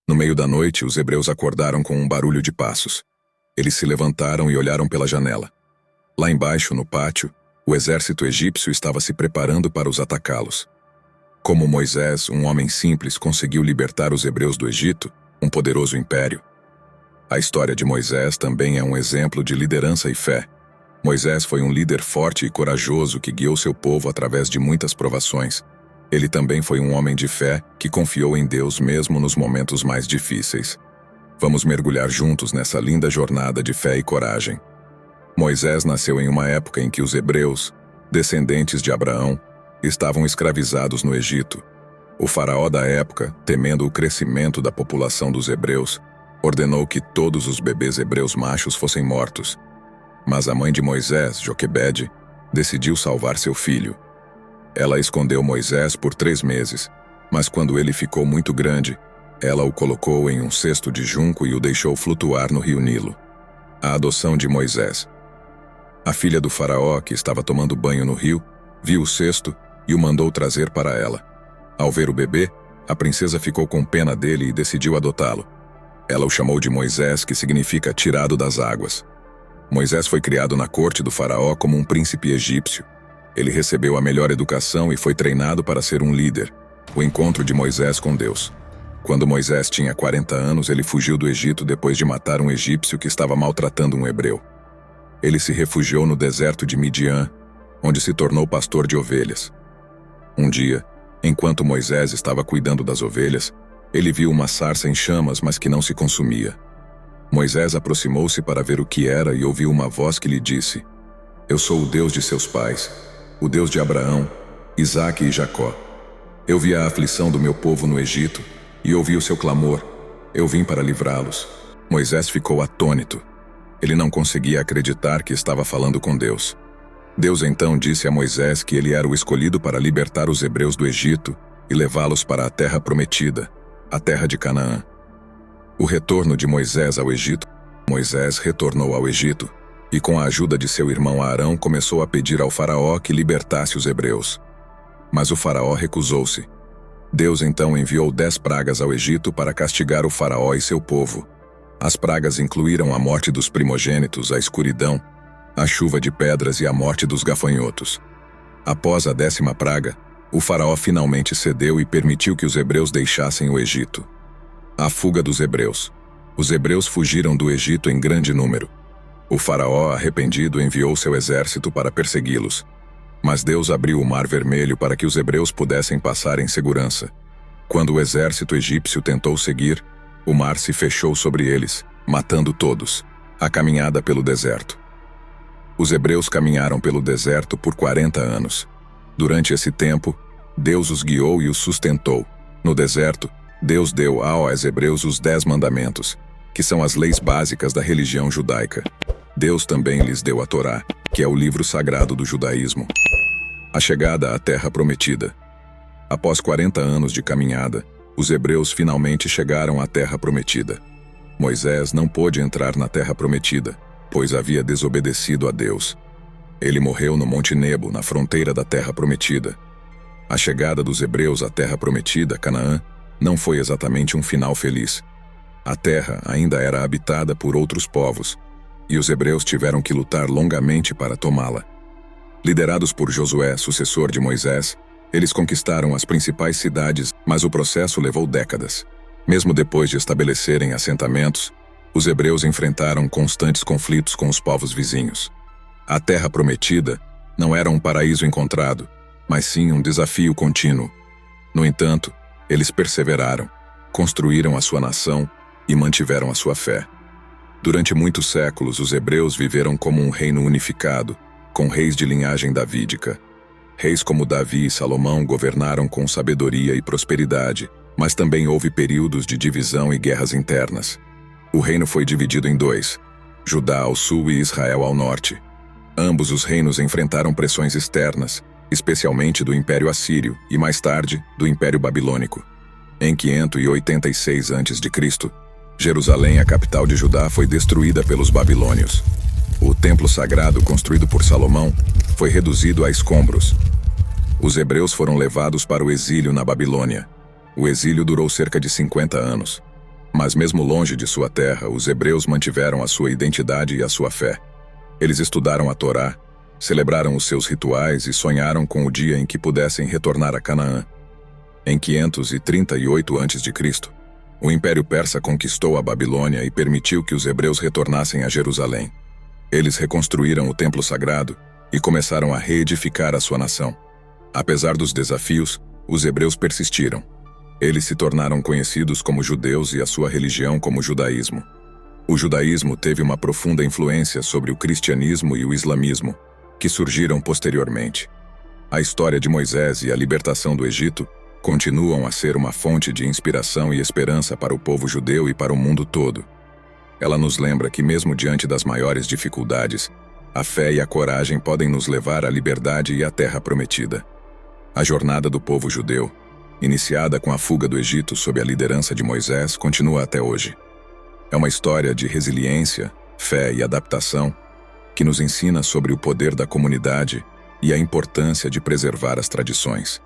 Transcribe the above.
No meio da noite, os hebreus acordaram com um barulho de passos. Eles se levantaram e olharam pela janela. Lá embaixo, no pátio, o exército egípcio estava se preparando para os atacá-los. Como Moisés, um homem simples, conseguiu libertar os hebreus do Egito, um poderoso império. A história de Moisés também é um exemplo de liderança e fé. Moisés foi um líder forte e corajoso que guiou seu povo através de muitas provações. Ele também foi um homem de fé que confiou em Deus mesmo nos momentos mais difíceis. Vamos mergulhar juntos nessa linda jornada de fé e coragem. Moisés nasceu em uma época em que os hebreus, descendentes de Abraão, estavam escravizados no Egito. O faraó da época, temendo o crescimento da população dos hebreus, ordenou que todos os bebês hebreus machos fossem mortos. Mas a mãe de Moisés, Joquebede, decidiu salvar seu filho. Ela escondeu Moisés por 3 meses, mas quando ele ficou muito grande, ela o colocou em um cesto de junco e o deixou flutuar no rio Nilo. A adoção de Moisés. A filha do faraó, que estava tomando banho no rio, viu o cesto e o mandou trazer para ela. Ao ver o bebê, a princesa ficou com pena dele e decidiu adotá-lo. Ela o chamou de Moisés, que significa tirado das águas. Moisés foi criado na corte do faraó como um príncipe egípcio. Ele recebeu a melhor educação e foi treinado para ser um líder. O encontro de Moisés com Deus. Quando Moisés tinha 40 anos, ele fugiu do Egito depois de matar um egípcio que estava maltratando um hebreu. Ele se refugiou no deserto de Midian, onde se tornou pastor de ovelhas. Um dia, enquanto Moisés estava cuidando das ovelhas, ele viu uma sarça em chamas, mas que não se consumia. Moisés aproximou-se para ver o que era e ouviu uma voz que lhe disse: "Eu sou o Deus de seus pais, o Deus de Abraão, Isaque e Jacó. Eu vi a aflição do meu povo no Egito e ouvi o seu clamor. Eu vim para livrá-los." Moisés ficou atônito. Ele não conseguia acreditar que estava falando com Deus. Deus então disse a Moisés que ele era o escolhido para libertar os hebreus do Egito e levá-los para a terra prometida, a terra de Canaã. O retorno de Moisés ao Egito. Moisés retornou ao Egito e, com a ajuda de seu irmão Arão, começou a pedir ao faraó que libertasse os hebreus. Mas o faraó recusou-se. Deus então enviou 10 pragas ao Egito para castigar o faraó e seu povo. As pragas incluíram a morte dos primogênitos, a escuridão, a chuva de pedras e a morte dos gafanhotos. Após a 10ª praga, o faraó finalmente cedeu e permitiu que os hebreus deixassem o Egito. A fuga dos hebreus. Os hebreus fugiram do Egito em grande número. O faraó, arrependido, enviou seu exército para persegui-los. Mas Deus abriu o Mar Vermelho para que os hebreus pudessem passar em segurança. Quando o exército egípcio tentou seguir, o mar se fechou sobre eles, matando todos. A caminhada pelo deserto. Os hebreus caminharam pelo deserto por 40 anos. Durante esse tempo, Deus os guiou e os sustentou. No deserto, Deus deu aos hebreus os 10 mandamentos, que são as leis básicas da religião judaica. Deus também lhes deu a Torá, que é o livro sagrado do judaísmo. A chegada à Terra Prometida. Após 40 anos de caminhada, os hebreus finalmente chegaram à Terra Prometida. Moisés não pôde entrar na Terra Prometida, pois havia desobedecido a Deus. Ele morreu no Monte Nebo, na fronteira da Terra Prometida. A chegada dos hebreus à Terra Prometida, Canaã, não foi exatamente um final feliz. A terra ainda era habitada por outros povos, e os hebreus tiveram que lutar longamente para tomá-la. Liderados por Josué, sucessor de Moisés, eles conquistaram as principais cidades, mas o processo levou décadas. Mesmo depois de estabelecerem assentamentos, os hebreus enfrentaram constantes conflitos com os povos vizinhos. A Terra Prometida não era um paraíso encontrado, mas sim um desafio contínuo. No entanto, eles perseveraram, construíram a sua nação e mantiveram a sua fé. Durante muitos séculos, os hebreus viveram como um reino unificado, com reis de linhagem davídica. Reis como Davi e Salomão governaram com sabedoria e prosperidade, mas também houve períodos de divisão e guerras internas. O reino foi dividido em 2, Judá ao sul e Israel ao norte. Ambos os reinos enfrentaram pressões externas, especialmente do Império Assírio e, mais tarde, do Império Babilônico. Em 586 a.C., Jerusalém, a capital de Judá, foi destruída pelos babilônios. O templo sagrado construído por Salomão foi reduzido a escombros. Os hebreus foram levados para o exílio na Babilônia. O exílio durou cerca de 50 anos. Mas mesmo longe de sua terra, os hebreus mantiveram a sua identidade e a sua fé. Eles estudaram a Torá, celebraram os seus rituais e sonharam com o dia em que pudessem retornar a Canaã. Em 538 a.C., o Império Persa conquistou a Babilônia e permitiu que os hebreus retornassem a Jerusalém. Eles reconstruíram o templo sagrado e começaram a reedificar a sua nação. Apesar dos desafios, os hebreus persistiram. Eles se tornaram conhecidos como judeus e a sua religião como judaísmo. O judaísmo teve uma profunda influência sobre o cristianismo e o islamismo, que surgiram posteriormente. A história de Moisés e a libertação do Egito continuam a ser uma fonte de inspiração e esperança para o povo judeu e para o mundo todo. Ela nos lembra que mesmo diante das maiores dificuldades, a fé e a coragem podem nos levar à liberdade e à terra prometida. A jornada do povo judeu, iniciada com a fuga do Egito sob a liderança de Moisés, continua até hoje. É uma história de resiliência, fé e adaptação que nos ensina sobre o poder da comunidade e a importância de preservar as tradições.